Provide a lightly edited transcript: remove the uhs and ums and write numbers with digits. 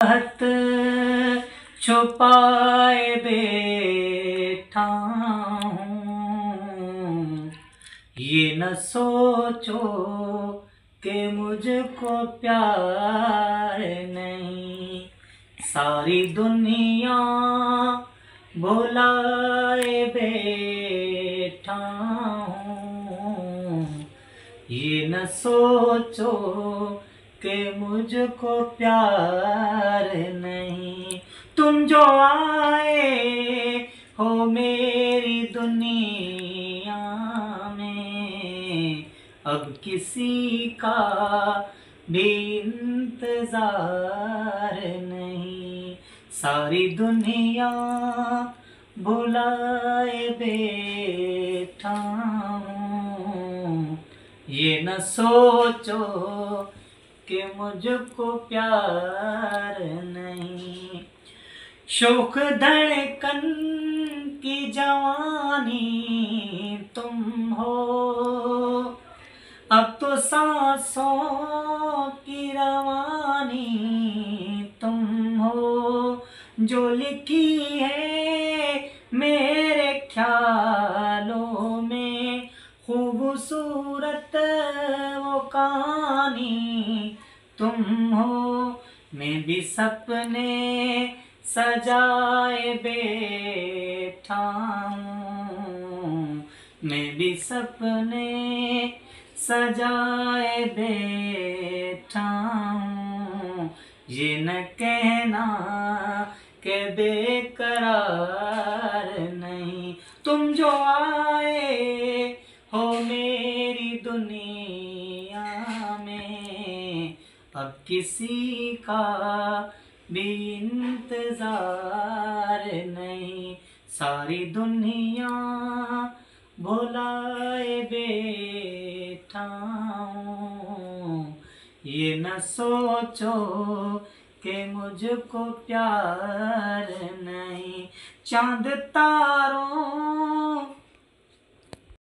हत छुपाए बैठा हूँ, ये न सोचो कि मुझको प्यार नहीं। सारी दुनिया भुलाए बैठा हूँ, ये न सोचो कि मुझको प्यार नहीं। तुम जो आए हो मेरी दुनिया में, अब किसी का भी इंतजार नहीं। सारी दुनिया भुलाए बैठा हूँ, ये न सोचो कि मुझको प्यार नहीं। शोख धड़कन की जवानी तुम हो, अब तो सांसों की रवानी तुम हो। जो लिखी है मेरे ख्यालों में खूबसूरत वो कहानी तुम हो। मैं भी सपने सजाए बैठा हूँ, मैं भी सपने सजाए बैठा हूँ। ये न कहना कि बेकरार नहीं। तुम जो आए हो मेरी दुनिया में, अब किसी का भी इंतजार नहीं। सारी दुनिया भुलाए बैठा हूँ, ये न सोचो कि मुझको प्यार नहीं। चांद तारों